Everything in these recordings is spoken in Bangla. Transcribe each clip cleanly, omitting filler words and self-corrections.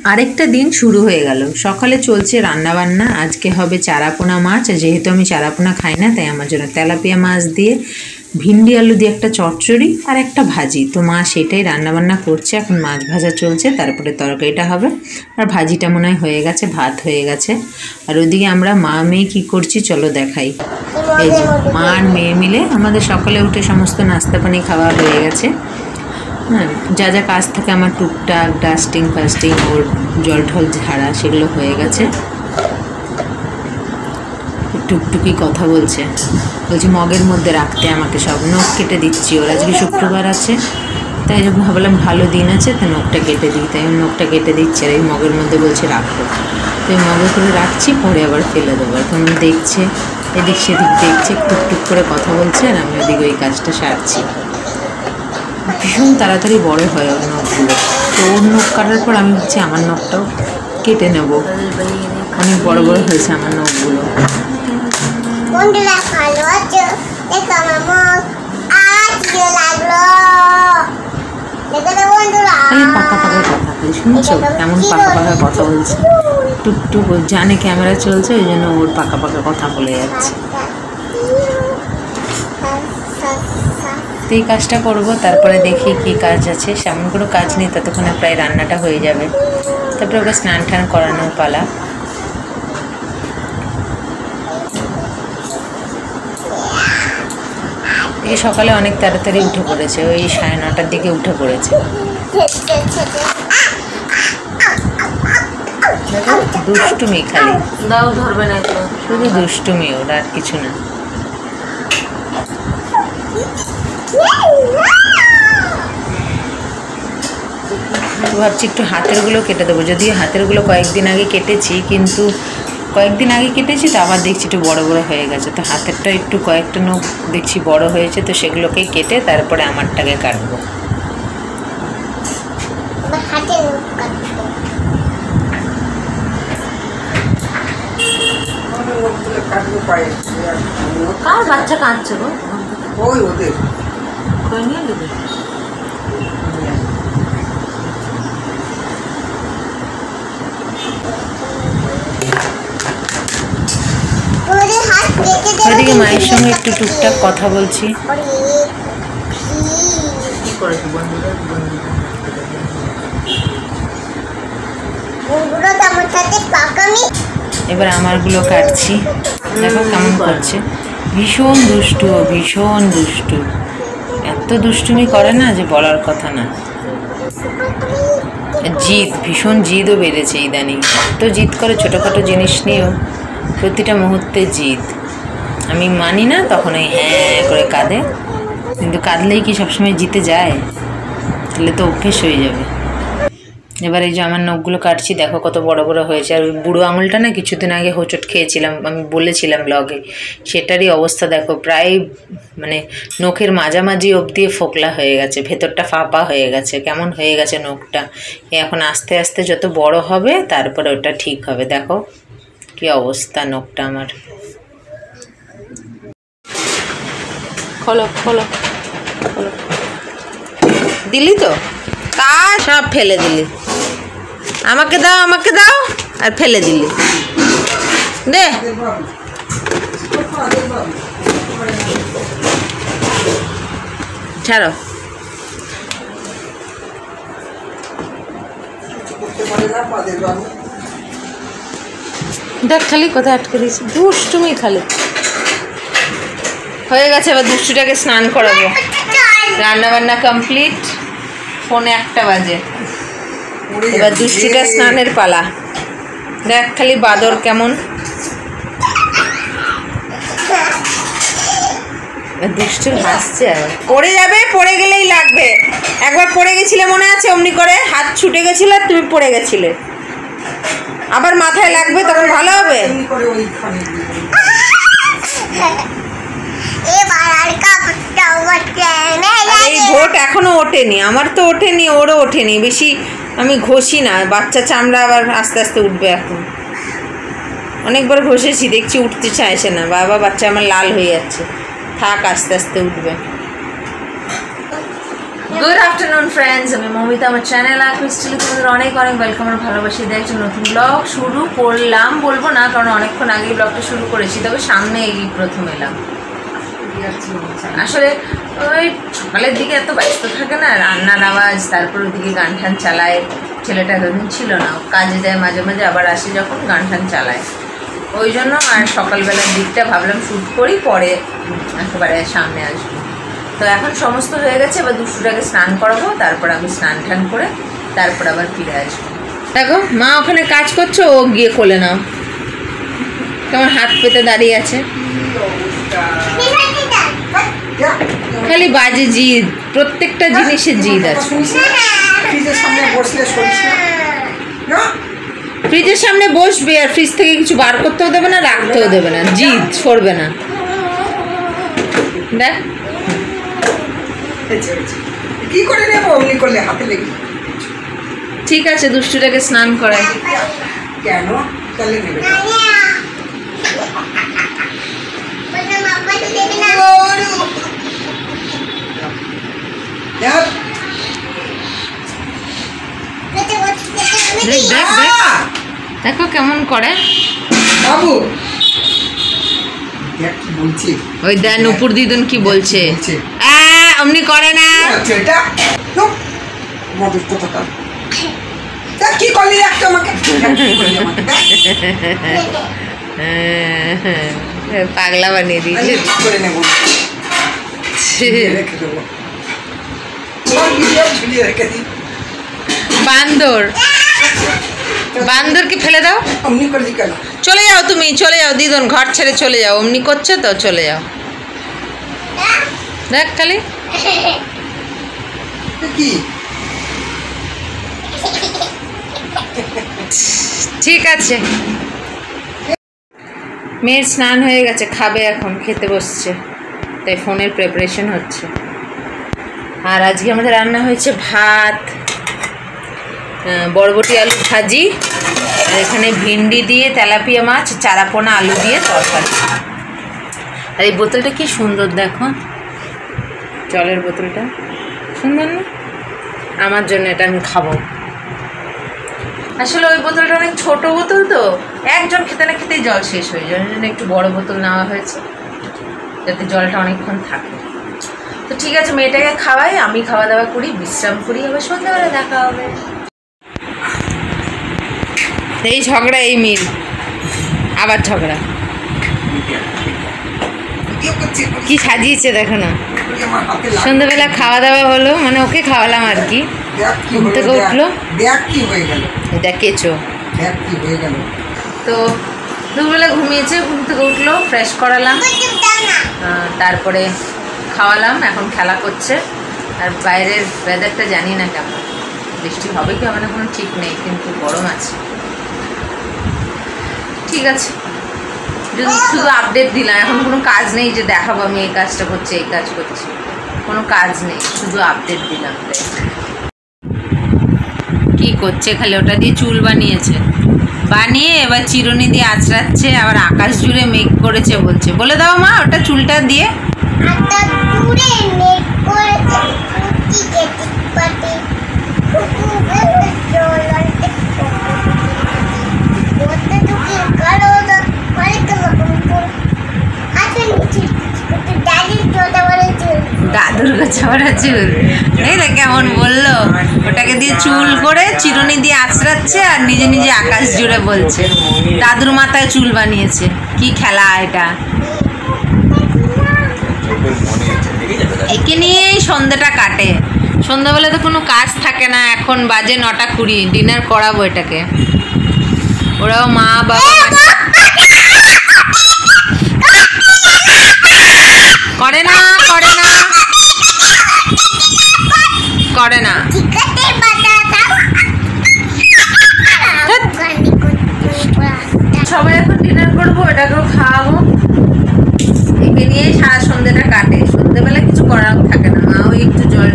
আরেকটা দিন শুরু হয়ে গেল। সকালে চলছে রান্নাবান্না। আজকে হবে চারাপোনা মাছ। যেহেতু আমি চারাপোনা খাই না, তাই আমার জন্য তেলাপিয়া মাছ দিয়ে ভিন্ডি আলু দিয়ে একটা চচ্চড়ি আর একটা ভাজি। তো মা সেটাই রান্নাবান্না করছে। এখন মাছ ভাজা চলছে, তারপরে তরকারিটা হবে, আর ভাজিটা মনে হয় হয়ে গেছে, ভাত হয়ে গেছে। আর ওদিকে আমরা মা মেয়ে কী করছি চলো দেখাই। এই যে মা আর মেয়ে মিলে আমাদের সকালে উঠে সমস্ত নাস্তা পানি খাওয়া হয়ে গেছে। হ্যাঁ, যা যা কাজ থাকে আমার টুকটাক ডাস্টিং ফাস্টিং ওর জল ঠল ঝাড়া সেগুলো হয়ে গেছে। টুকটুকি কথা বলছে, বলছি মগের মধ্যে রাখতে আমাকে সব। নখ কেটে দিচ্ছি, ওর আজকে শুক্রবার আছে, তাই ভাবলাম ভালো দিন আছে তো নখটা কেটে দিই, তাই নখটা কেটে দিচ্ছি। আর এই মগের মধ্যে বলছে রাখো, তো এই মগে করে রাখছি, পরে আবার ফেলে দেবো। কেমন দেখছে, এদিক সেদিক দেখছে, টুকটুক করে কথা বলছে, আর আমি ওদিকে ওই কাজটা সারছি। ভীষণ তাড়াতাড়ি বড় হয় ওর নখগুলো। তো ওর নখ কাটার পর আমি ভাবছি আমার নখটাও কেটে নেব। অনেক বড় বড় হয়েছে আমার নখগুলো। পাকা পাকা কথা বলি, শুনছো এমন পাকা পাকা কথা বলছে। টুকটুক জানে ক্যামেরা চলছে, ওই জন্য ওর পাকা পাকা কথা বলে যাচ্ছে। তো এই কাজটা করবো, তারপরে দেখি কি কাজ আছে। সেমন কোনো কাজ নেই, ততক্ষণে প্রায় রান্নাটা হয়ে যাবে। তারপরে ওকে স্নান টান করানোর পালা। এই সকালে অনেক তাড়াতাড়ি উঠে পড়েছে, ওই 9:30টার দিকে উঠে পড়েছে। দুষ্টুমি খালি, দাও ধরবে না, শুধু দুষ্টুমি ওর, আর কিছু না। ভাবছি একটু হাতেরগুলো কেটে দেবো, যদিও হাতেরগুলো কয়েকদিন আগে কেটেছি, কিন্তু কয়েকদিন আগে কেটেছি তো আবার দেখছি একটু বড় বড় হয়ে গেছে। তো হাতেরটা একটু কয়েকটা নখ দেখছি বড় হয়েছে, তো সেগুলোকে কেটে তারপরে আমারটাকে কাটবো। কার বাচ্চা কাঁদছে গো? ওই ওদের কই নিয়ে নেবে। ওইদিকে মায়ের সঙ্গে একটু টুকটাক কথা বলছি। এবার আমারগুলো কাটছি, দেখো কেমন করছে। ভীষণ দুষ্টু, ভীষণ দুষ্টু, এত দুষ্টুমি করে না যে বলার কথা না। জিদ, ভীষণ জিদও বেড়েছে ইদানিং। এত জিদ করে ছোটোখাটো জিনিস নিয়েও, প্রতিটা মুহূর্তে জিদ। আমি মানি না, তখন ওই হ্যাঁ করে কাঁদে। কিন্তু কাঁদলেই কি সবসময় জিতে যায়? তাহলে তো অভ্যেস হয়ে যাবে। এবার এই যে আমার নখগুলো কাটছি, দেখো কত বড় বড় হয়েছে। আর ওই বুড়ো আঙুলটা না কিছুদিন আগে হোঁচট খেয়েছিলাম, আমি বলেছিলাম ব্লগে, সেটারই অবস্থা দেখো। প্রায় মানে নখের মাঝামাঝি অবধি ফোকলা হয়ে গেছে, ভেতরটা ফাঁপা হয়ে গেছে, কেমন হয়ে গেছে নখটা। এখন আস্তে আস্তে যত বড় হবে তারপরে ওটা ঠিক হবে। দেখো কি অবস্থা নখটা আমার। খোলো খোলো খোলো, দিলি তো তা সব ফেলে দিলি। আমাকে দাও, আমাকে দাও, আর ফেলে দিলি। দে ছাড়ো। দেখ খালি কোথায় আটকে দিয়েছি, দুষ্টুমি খালি। হয়ে গেছে, এবার দুষ্টুটাকে স্নান করাবো। রান্নাবান্না কমপ্লিট, পৌনে 1টা বাজে। এবার দুষ্টুটা স্নানের পালা। দেখ খালি বাদর কেমন। দুষ্টু হাসছে, পড়ে যাবে, পড়ে গেলেই লাগবে। একবার পড়ে গেছিলে মনে আছে, অমনি করে হাত ছুটে গেছিল, তুমি পড়ে গেছিলে, আবার মাথায় লাগবে, তখন ভালো হবে। এই ভোট এখনো ওঠেনি, আমার তো ওঠেনি, ওরও ওঠেনি। বেশি আমি ঘষি না, বাচ্চা চামড়া আবার আস্তে আস্তে উঠবে। এখন অনেকবার ঘষেছি, দেখছি উঠতে চাইছে না। বাবা, বাচ্চা আমার লাল হয়ে যাচ্ছে। থাক, আস্তে আস্তে উঠবে। গুড আফটারনুন ফ্রেন্ডস, আমি মমিতা, আমার চ্যানেল আর ক্রিস্টালি তোমাদের অনেক অনেক ওয়েলকাম আর ভালোবাসি দিয়ে একটা নতুন ব্লগ শুরু করলাম। বলবো না কারণ অনেকক্ষণ আগেই ব্লগটা শুরু করেছি, তবে সামনে এই প্রথম এলাম। আসলে ওই সকালের দিকে এত ব্যস্ত থাকে না, রান্নার আওয়াজ, তারপর ওদিকে গান টান চালায়। ছেলেটা এতদিন ছিল না, কাজে যায় মাঝে মাঝে, আবার আসে যখন গান টান চালায়, ওই জন্য আর সকালবেলার দিকটা ভাবলাম শ্যুট করি, পরে একেবারে সামনে আসবো। তো এখন সমস্ত হয়ে গেছে, এবার দুষ্টুটাকে স্নান করাবো, তারপর আমি স্নান টান করে তারপর আবার ফিরে আসবো। দেখো মা ওখানে কাজ করছো, ও গিয়ে কোলে নাও। কেমন হাত পেতে দাঁড়িয়ে আছে, খালি বাজে জিদ, প্রত্যেকটা জিনিসে জিদ আছে। ফ্রিজের সামনে বসবে আর ফ্রিজ থেকে কিছু বার করতেও দেবে না, রাখতেও দেবে না, জিদ সরবে না। দেখ কি করে নেব, অমনি করলে হাতে লেগে। ঠিক আছে, দুষ্টুটাকে স্নান করাই। কেন তাহলে নেবে না? দেখো কেমন করে বাবু, দেখ কি বলছি। ওই দেন উপর দিদুন কি বলছে, অমনি করে না। এটা মধুর কথা কি করলি একটা আমাকে, পাগলা বানিয়ে দিয়েছে। করে নেব, রেখে দেবো, রেখে দিই। বান্দর, বান্দরকে ফেলে দাও। অমনি করলি কেন? চলে যাও, তুমি চলে যাও দিদুন, ঘর ছেড়ে চলে যাও। অমনি করছে তো, চলে যাও। দেখ খালি কি ঠিক আছে। মেয়ের স্নান হয়ে গেছে, খাবে এখন, খেতে বসছে, তাই ফোনের প্রিপারেশন হচ্ছে। আর আজকে আমাদের রান্না হয়েছে ভাত, বরবটি আলু ভাজি, আর এখানে ভিন্ডি দিয়ে তেলাপিয়া মাছ, চারাপোনা আলু দিয়ে তরকারি। আর এই বোতলটা কি সুন্দর দেখো, জলের বোতলটা সুন্দর না? আমার জন্য এটা আমি খাবো। আসলে ওই বোতলটা অনেক ছোট বোতল, তো একজন খেতে না খেতেই জল শেষ হয়ে যায়, ওই জন্য একটু বড় বোতল নেওয়া হয়েছে, যাতে জলটা অনেকক্ষণ থাকে। তো ঠিক আছে, মেয়েটাকে খাওয়াই, আমি খাওয়া দাওয়া করি, বিশ্রাম করি, আবার সন্ধ্যাবেলা দেখা হবে। এই ঝগড়া, এই মিল, আবার ঝগড়া। কি সাজিয়েছে দেখো না। সন্ধ্যাবেলা খাওয়া দাওয়া হলো, মানে ওকে খাওয়ালাম আর কি, ঘুম থেকে উঠলো, এটা কেঁচো, তো দুপুরবেলা ঘুমিয়েছে, ঘুম থেকে উঠলো, ফ্রেশ করালাম, তারপরে খাওয়ালাম, এখন খেলা করছে। আর বাইরের ওয়েদারটা জানি না কেমন, বৃষ্টি হবে কি হবে না কোনো ঠিক নেই, কিন্তু গরম আছে। ঠিক আছে, শুধু আপডেট দিলাম, এখন কোনো কাজ নেই যে দেখাবো আমি এই কাজটা করছি, এই কাজ করছি, কোনো কাজ নেই, শুধু আপডেট দিলাম। কি করছে, খালি ওটা দিয়ে চুল বানিয়েছে, বানিয়ে এবার চিরুনি দিয়ে আঁচড়াচ্ছে, আবার আকাশ জুড়ে মেঘ করেছে বলছে। বলে দাও মা, ওটা চুলটা দিয়ে দাদুর গোছাবার চুল, এই দেখ কেমন বললো, ওটাকে দিয়ে চুল করে চিরুনি দিয়ে আঁচড়াচ্ছে আর নিজে নিজে আকাশ জুড়ে বলছে দাদুর মাথায় চুল বানিয়েছে। কি খেলা এটা, একে নিয়েই সন্ধ্যাটা কাটে। সন্ধ্যাবেলা তো কোনো কাজ থাকে না, এখন বাজে 9:20, ডিনার করাবো এটাকে। ওরাও মা বাবা করে না, করে না, করে না। সবাই এখন ডিনার করবো, এটাকেও খাওয়াবো, একে নিয়েই সারা সন্ধ্যেটা কাটে। সন্ধ্যেবেলা কিছু করার থাকে না, মা ওই একটু জল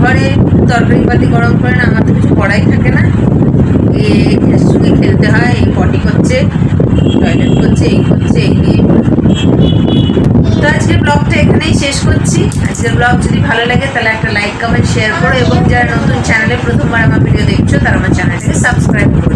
ঘরে তরকারি পাতি গরম করে না, আমার তো কিছু করাই থাকে না, এর সঙ্গে খেলতে হয়। এই পটি করছে, টয়লেট করছে, এই করছে, এই নিয়ে। তো আজকের ব্লগটা এখানেই শেষ করছি। আজকের ব্লগ যদি ভালো লাগে তাহলে একটা লাইক কমেন্ট শেয়ার করো এবং যারা নতুন চ্যানেলে প্রথমবার আমার ভিডিও দেখছো তারা আমার চ্যানেলটাকে সাবস্ক্রাইব করো।